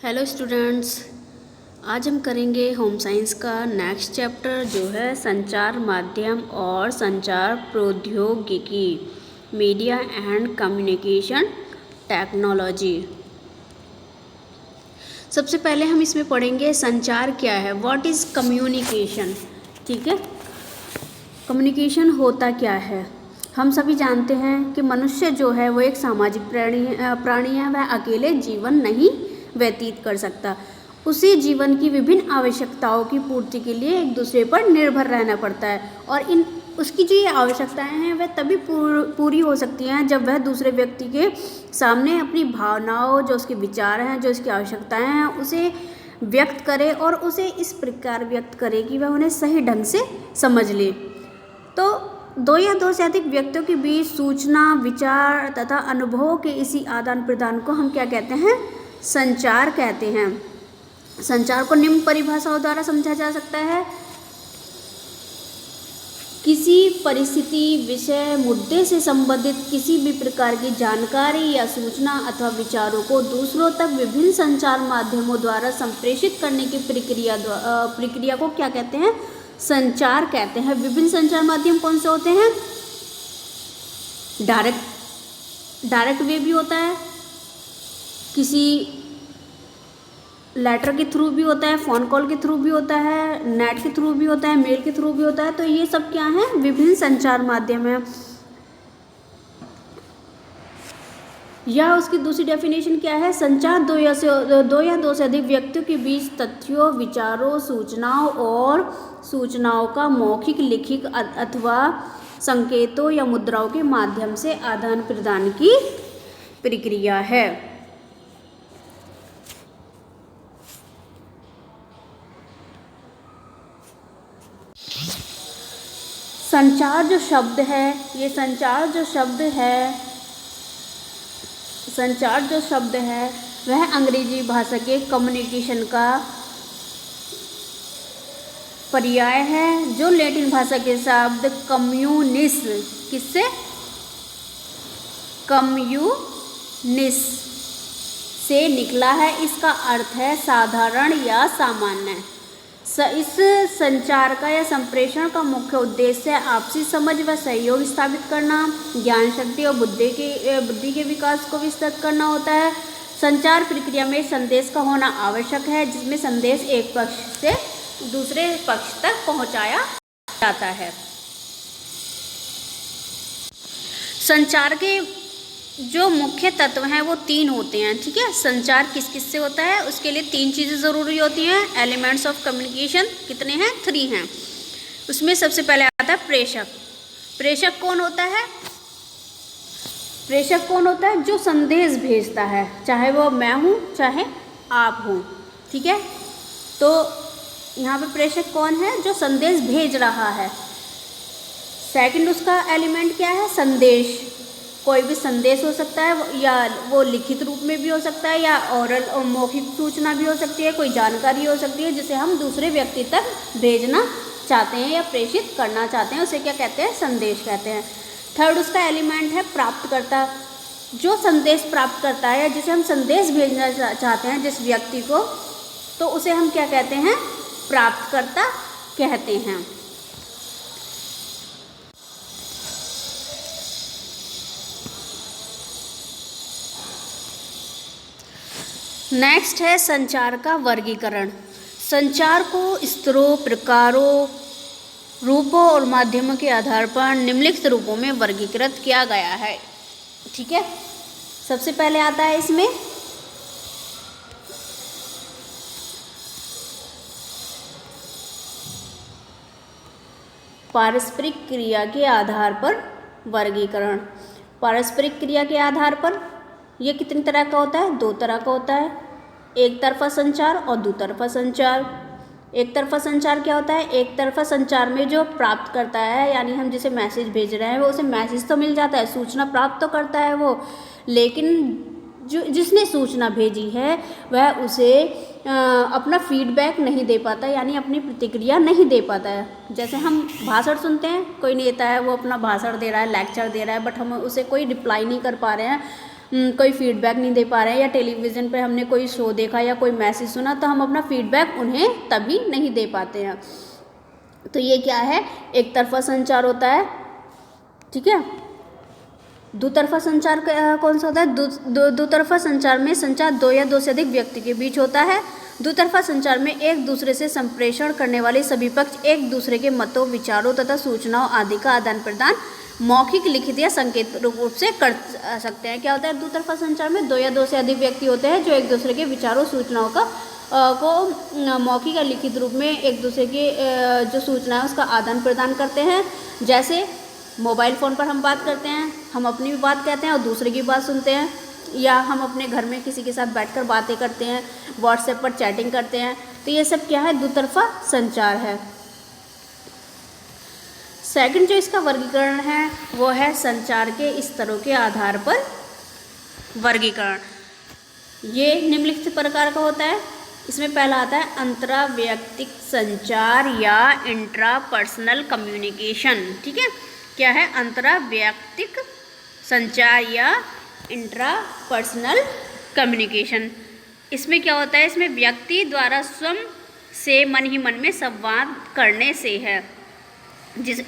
Hello students, आज हम करेंगे होम साइंस का नेक्स्ट चैप्टर जो है संचार माध्यम और संचार प्रौद्योगिकी, मीडिया एंड कम्युनिकेशन टेक्नोलॉजी। सबसे पहले हम इसमें पढ़ेंगे संचार क्या है, व्हाट इज़ कम्युनिकेशन। ठीक है, कम्युनिकेशन होता क्या है। हम सभी जानते हैं कि मनुष्य जो है वो एक सामाजिक प्राणी है। वह अकेले जीवन नहीं व्यतीत कर सकता। उसे जीवन की विभिन्न आवश्यकताओं की पूर्ति के लिए एक दूसरे पर निर्भर रहना पड़ता है और उसकी जो ये आवश्यकताएं हैं वह तभी पूरी हो सकती हैं जब वह दूसरे व्यक्ति के सामने अपनी भावनाओं, जो उसके विचार हैं, जो उसकी आवश्यकताएं हैं, उसे व्यक्त करे और उसे इस प्रकार व्यक्त करे कि वह उन्हें सही ढंग से समझ ले। तो दो या दो से अधिक व्यक्तियों के बीच सूचना, विचार तथा अनुभवों के इसी आदान प्रदान को हम क्या कहते हैं, संचार कहते हैं। संचार को निम्न परिभाषाओं द्वारा समझा जा सकता है: किसी परिस्थिति, विषय, मुद्दे से संबंधित किसी भी प्रकार की जानकारी या सूचना अथवा विचारों को दूसरों तक विभिन्न संचार माध्यमों द्वारा संप्रेषित करने की प्रक्रिया को क्या कहते हैं, संचार कहते हैं। विभिन्न संचार माध्यम कौन से होते हैं? डायरेक्ट वे भी होता है, किसी लेटर के थ्रू भी होता है, फ़ोन कॉल के थ्रू भी होता है, नेट के थ्रू भी होता है, मेल के थ्रू भी होता है। तो ये सब क्या है, विभिन्न संचार माध्यम है। यह उसकी दूसरी डेफिनेशन क्या है? संचार दो या दो से अधिक व्यक्तियों के बीच तथ्यों, विचारों, सूचनाओं का मौखिक, लिखित अथवा संकेतों या मुद्राओं के माध्यम से आदान प्रदान की प्रक्रिया है। संचार जो शब्द है वह अंग्रेजी भाषा के कम्युनिकेशन का पर्याय है, जो लैटिन भाषा के शब्द कम्युनिस से निकला है। इसका अर्थ है साधारण या सामान्य। इस संचार का या संप्रेषण का मुख्य उद्देश्य आपसी समझ व सहयोग स्थापित करना, ज्ञान शक्ति और बुद्धि के विकास को विस्तृत करना होता है। संचार प्रक्रिया में संदेश का होना आवश्यक है, जिसमें संदेश एक पक्ष से दूसरे पक्ष तक पहुंचाया जाता है। संचार के जो मुख्य तत्व हैं वो तीन होते हैं। ठीक है, संचार किस किस से होता है, उसके लिए तीन चीज़ें ज़रूरी होती हैं। एलिमेंट्स ऑफ कम्युनिकेशन कितने हैं? 3 हैं। उसमें सबसे पहले आता है प्रेषक। प्रेषक कौन होता है? जो संदेश भेजता है, चाहे वो मैं हूँ चाहे आप हो। ठीक है, तो यहाँ पे प्रेषक कौन है? जो संदेश भेज रहा है। सेकंड उसका एलिमेंट क्या है? संदेश। कोई भी संदेश हो सकता है, या वो लिखित रूप में भी हो सकता है, या ओरल और मौखिक सूचना भी हो सकती है, कोई जानकारी हो सकती है जिसे हम दूसरे व्यक्ति तक भेजना चाहते हैं या प्रेषित करना चाहते हैं, उसे क्या कहते हैं? संदेश कहते हैं। थर्ड उसका एलिमेंट है प्राप्तकर्ता। जो संदेश प्राप्त करता है, जिसे हम संदेश भेजना चाहते हैं जिस व्यक्ति को, तो उसे हम क्या कहते हैं? प्राप्तकर्ता कहते हैं। नेक्स्ट है संचार का वर्गीकरण। संचार को स्तरों, प्रकारों, रूपों और माध्यमों के आधार पर निम्नलिखित रूपों में वर्गीकृत किया गया है। ठीक है, सबसे पहले आता है इसमें पारस्परिक क्रिया के आधार पर वर्गीकरण। पारस्परिक क्रिया के आधार पर ये कितनी तरह का होता है? 2 तरह का होता है, एक तरफा संचार और दुतरफा संचार। एक तरफा संचार क्या होता है? एक तरफा संचार में जो प्राप्त करता है, यानी हम जिसे मैसेज भेज रहे हैं, वो उसे मैसेज तो मिल जाता है, सूचना प्राप्त तो करता है वो, लेकिन जिसने सूचना भेजी है वह उसे अपना फीडबैक नहीं दे पाता, यानी अपनी प्रतिक्रिया नहीं दे पाता है। जैसे हम भाषण सुनते हैं, कोई नेता है वो अपना भाषण दे रहा है, लेक्चर दे रहा है, बट हम उसे कोई रिप्लाई नहीं कर पा रहे हैं, कोई फीडबैक नहीं दे पा रहे हैं, या टेलीविज़न पर हमने कोई शो देखा या कोई मैसेज सुना तो हम अपना फीडबैक उन्हें तभी नहीं दे पाते हैं। तो ये क्या है, एक तरफा संचार होता है। ठीक है, दुतरफा संचार कौन सा होता है? दुतरफा संचार में संचार दो या दो से अधिक व्यक्ति के बीच होता है। दुतरफा संचार में एक दूसरे से संप्रेषण करने वाले सभी पक्ष एक दूसरे के मतों, विचारों तथा सूचनाओं आदि का आदान प्रदान मौखिक, लिखित या संकेत रूप से कर सकते हैं। क्या होता है दुतरफा संचार में? दो या दो से अधिक व्यक्ति होते हैं जो एक दूसरे के विचारों, सूचनाओं का को मौखिक या लिखित रूप में एक दूसरे के जो सूचना है उसका आदान प्रदान करते हैं। जैसे मोबाइल फ़ोन पर हम बात करते हैं, हम अपनी भी बात कहते हैं और दूसरे की बात सुनते हैं, या हम अपने घर में किसी के साथ बैठकर बातें करते हैं, व्हाट्सएप पर चैटिंग करते हैं। तो ये सब क्या है? दुतरफा संचार है। सेकंड जो इसका वर्गीकरण है वो है संचार के स्तरों के आधार पर वर्गीकरण। ये निम्नलिखित प्रकार का होता है। इसमें पहला आता है अंतरावैयक्तिक संचार या इंट्रापर्सनल कम्युनिकेशन। ठीक है, क्या है? अंतरावैयक्तिक संचार या इंट्रापर्सनल कम्युनिकेशन। इसमें क्या होता है? इसमें व्यक्ति द्वारा स्वयं से मन ही मन में संवाद करने से है।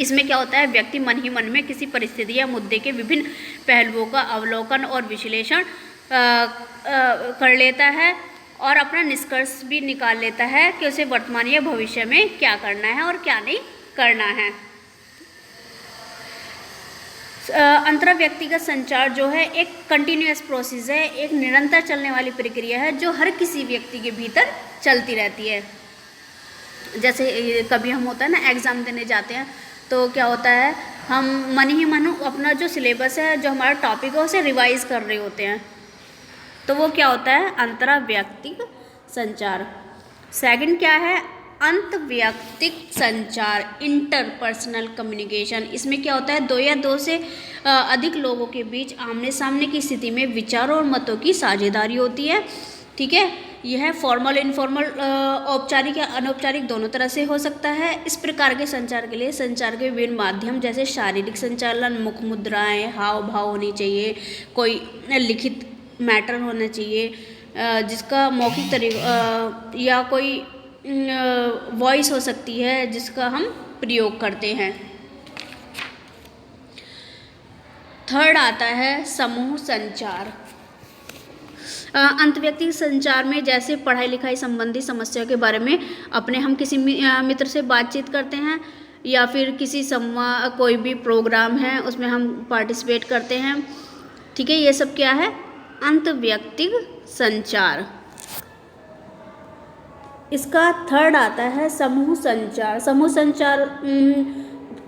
इसमें क्या होता है? व्यक्ति मन ही मन में किसी परिस्थिति या मुद्दे के विभिन्न पहलुओं का अवलोकन और विश्लेषण कर लेता है और अपना निष्कर्ष भी निकाल लेता है कि उसे वर्तमान या भविष्य में क्या करना है और क्या नहीं करना है। अंतरव्यक्तिगत संचार जो है एक कंटिन्यूअस प्रोसेस है, एक निरंतर चलने वाली प्रक्रिया है जो हर किसी व्यक्ति के भीतर चलती रहती है। जैसे कभी हम होता है ना एग्ज़ाम देने जाते हैं तो क्या होता है, हम मन ही मन अपना जो सिलेबस है, जो हमारा टॉपिक है उसे रिवाइज़ कर रहे होते हैं। तो वो क्या होता है? अंतरव्यक्तिक संचार। सेकंड क्या है? अंतर्वैयक्तिक संचार, इंटरपर्सनल कम्युनिकेशन। इसमें क्या होता है? दो या दो से अधिक लोगों के बीच आमने सामने की स्थिति में विचारों और मतों की साझेदारी होती है। ठीक है, यह फॉर्मल, इनफॉर्मल, औपचारिक या अनौपचारिक दोनों तरह से हो सकता है। इस प्रकार के संचार के लिए संचार के विभिन्न माध्यम जैसे शारीरिक संचालन, मुख मुद्राएं, हाव भाव होनी चाहिए, कोई लिखित मैटर होना चाहिए जिसका मौखिक तरीका, या कोई वॉइस हो सकती है जिसका हम प्रयोग करते हैं। थर्ड आता है समूह संचार। अंतर्व्यक्तिक संचार में जैसे पढ़ाई लिखाई संबंधी समस्याओं के बारे में अपने हम किसी मित्र से बातचीत करते हैं, या फिर किसी कोई भी प्रोग्राम है उसमें हम पार्टिसिपेट करते हैं। ठीक है, ये सब क्या है? अंतर्व्यक्तिक संचार। इसका थर्ड आता है समूह संचार। समूह संचार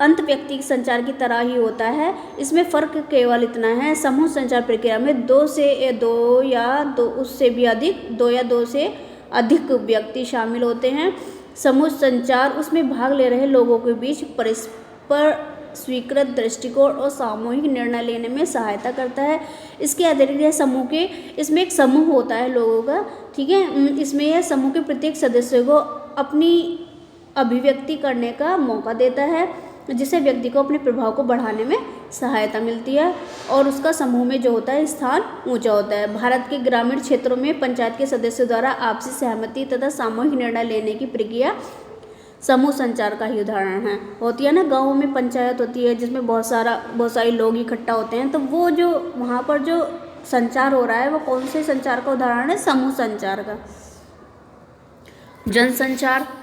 अंतर्व्यक्तिक संचार की तरह ही होता है। इसमें फ़र्क केवल इतना है, समूह संचार प्रक्रिया में दो या दो से अधिक व्यक्ति शामिल होते हैं। समूह संचार उसमें भाग ले रहे लोगों के बीच परस्पर स्वीकृत दृष्टिकोण और सामूहिक निर्णय लेने में सहायता करता है। इसके अतिरिक्त इसमें एक समूह होता है लोगों का। ठीक है, इसमें यह समूह के प्रत्येक सदस्य को अपनी अभिव्यक्ति करने का मौका देता है, जिससे व्यक्ति को अपने प्रभाव को बढ़ाने में सहायता मिलती है और उसका समूह में जो होता है स्थान ऊंचा होता है। भारत के ग्रामीण क्षेत्रों में पंचायत के सदस्यों द्वारा आपसी सहमति तथा सामूहिक निर्णय लेने की प्रक्रिया समूह संचार का ही उदाहरण है। होती है ना, गाँव में पंचायत होती है जिसमें बहुत सारे लोग इकट्ठा होते हैं, तो वो जो वहाँ पर जो संचार हो रहा है वो कौन से संचार का उदाहरण है? समूह संचार का। जनसंचार।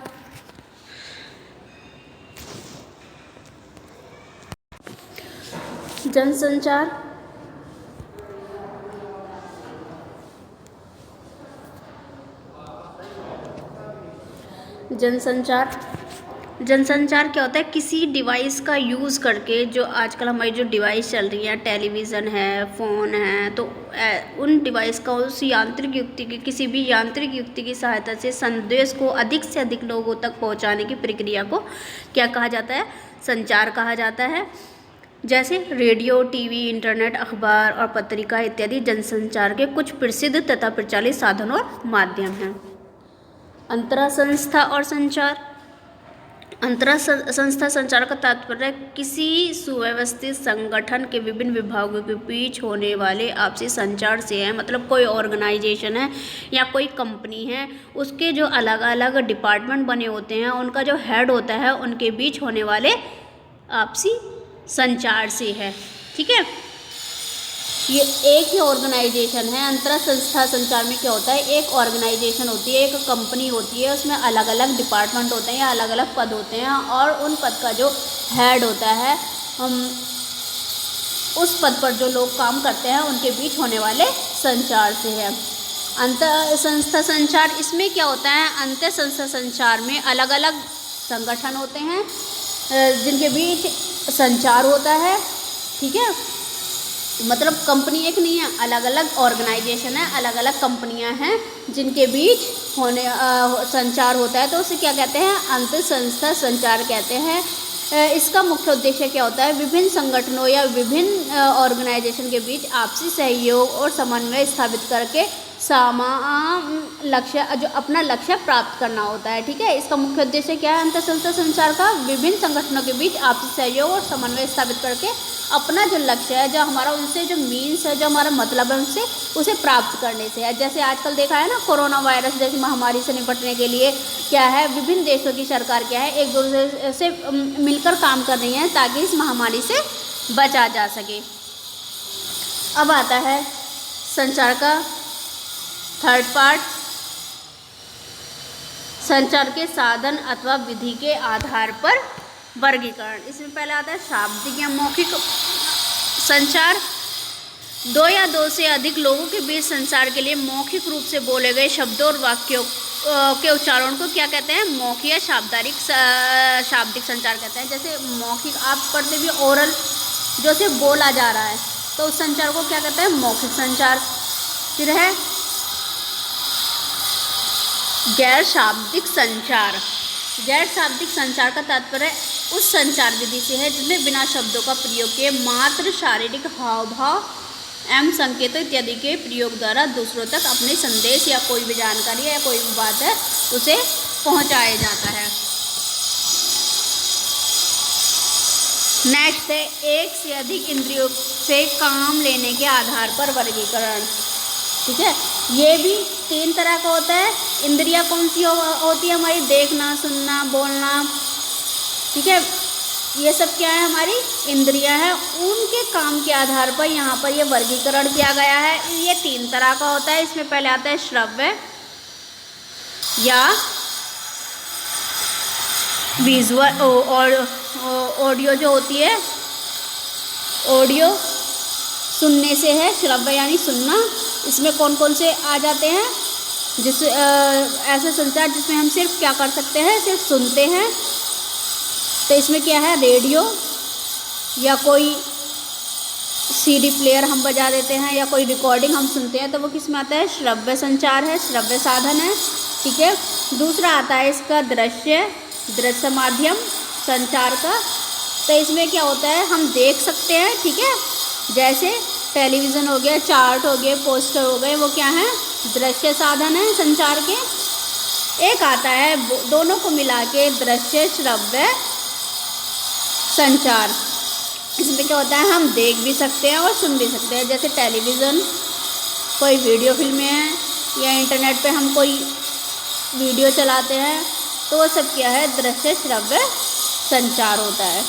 जनसंचार जनसंचार क्या होता है? किसी डिवाइस का यूज़ करके, जो आजकल हमारी जो डिवाइस चल रही है, टेलीविज़न है, फ़ोन है, तो उन डिवाइस का उस यांत्रिक युक्ति की, किसी भी यांत्रिक युक्ति की सहायता से संदेश को अधिक से अधिक लोगों तक पहुंचाने की प्रक्रिया को क्या कहा जाता है? संचार कहा जाता है। जैसे रेडियो, टीवी, इंटरनेट, अखबार और पत्रिका इत्यादि जनसंचार के कुछ प्रसिद्ध तथा प्रचलित साधन और माध्यम हैं। अंतरासंस्था और संचार। अंतरा संस्था संचार का तात्पर्य किसी सुव्यवस्थित संगठन के विभिन्न विभागों के बीच होने वाले आपसी संचार से है। मतलब कोई ऑर्गेनाइजेशन है या कोई कंपनी है, उसके जो अलग अलग डिपार्टमेंट बने होते हैं, उनका जो हेड होता है, उनके बीच होने वाले आपसी संचार से है। ठीक है, ये एक ही ऑर्गेनाइजेशन है। अंतरा संस्था संचार में क्या होता है, एक ऑर्गेनाइजेशन होती है, एक कंपनी होती है, उसमें अलग अलग डिपार्टमेंट होते हैं या अलग अलग पद होते हैं, और उन पद का जो हेड होता है, उस पद पर जो लोग काम करते हैं, उनके बीच होने वाले संचार से है। अंतर संस्था संचार, इसमें क्या होता है, अंतर संस्था संचार में अलग अलग संगठन होते हैं जिनके बीच संचार होता है। ठीक है, मतलब कंपनी एक नहीं है, अलग अलग ऑर्गेनाइजेशन है, अलग अलग कंपनियां हैं जिनके बीच होने संचार होता है, तो उसे क्या कहते हैं, अंतर संस्था संचार कहते हैं। इसका मुख्य उद्देश्य क्या होता है, विभिन्न संगठनों या विभिन्न ऑर्गेनाइजेशन के बीच आपसी सहयोग और समन्वय स्थापित करके समान लक्ष्य, जो अपना लक्ष्य प्राप्त करना होता है। ठीक है, इसका मुख्य उद्देश्य क्या है अंतर संस्था संचार का, विभिन्न संगठनों के बीच आपसी सहयोग और समन्वय स्थापित करके अपना जो लक्ष्य है, जो हमारा उनसे जो मीन्स है, जो हमारा मतलब है उनसे, उसे प्राप्त करने से है। जैसे आजकल देखा है ना, कोरोना वायरस जैसी महामारी से निपटने के लिए क्या है, विभिन्न देशों की सरकार क्या है, एक दूसरे से मिलकर काम कर रही है ताकि इस महामारी से बचा जा सके। अब आता है संचार का थर्ड पार्ट, संचार के साधन अथवा विधि के आधार पर वर्गीकरण। इसमें पहले आता है शाब्दिक या मौखिक संचार। दो या दो से अधिक लोगों के बीच संचार के लिए मौखिक रूप से बोले गए शब्दों और वाक्यों के उच्चारण को क्या कहते हैं, मौखिक या शाब्दिक संचार कहते हैं। जैसे मौखिक आप पढ़ते भी ओरल, जो से बोला जा रहा है, तो उस संचार को क्या कहते हैं, मौखिक संचार। फिर है गैर शाब्दिक संचार। गैर शाब्दिक संचार का तात्पर्य उस संचार विधि से है जिसमें बिना शब्दों का प्रयोग किए मात्र शारीरिक हाव भाव एवं संकेतों इत्यादि के प्रयोग द्वारा दूसरों तक अपने संदेश या कोई भी जानकारी या कोई भी बात है उसे पहुंचाया जाता है। नेक्स्ट है एक से अधिक इंद्रियों से काम लेने के आधार पर वर्गीकरण। ठीक है, ये भी तीन तरह का होता है। इंद्रियां कौन सी होती है हमारी, देखना, सुनना, बोलना। ठीक है, ये सब क्या है, हमारी इंद्रियां हैं। उनके काम के आधार पर यहाँ पर ये वर्गीकरण किया गया है। ये तीन तरह का होता है। इसमें पहले आता है श्रव्य या विजुअल, और ऑडियो जो होती है, ऑडियो सुनने से है, श्रव्य यानी सुनना। इसमें कौन कौन से आ जाते हैं, जिस ऐसे संचार जिसमें हम सिर्फ क्या कर सकते हैं, सिर्फ सुनते हैं। तो इसमें क्या है, रेडियो या कोई सीडी प्लेयर हम बजा देते हैं या कोई रिकॉर्डिंग हम सुनते हैं, तो वो किस में आता है, श्रव्य संचार है, श्रव्य साधन है। ठीक है, दूसरा आता है इसका दृश्य माध्यम संचार का। तो इसमें क्या होता है, हम देख सकते हैं। ठीक है, जैसे टेलीविज़न हो गया, चार्ट हो गए, पोस्टर हो गए, वो क्या है, दृश्य साधन है संचार के। एक आता है दोनों को मिला के दृश्य श्रव्य संचार। इसमें क्या होता है, हम देख भी सकते हैं और सुन भी सकते हैं। जैसे टेलीविज़न, कोई वीडियो फिल्में हैं या इंटरनेट पे हम कोई वीडियो चलाते हैं, तो वो सब क्या है, दृश्य श्रव्य संचार होता है।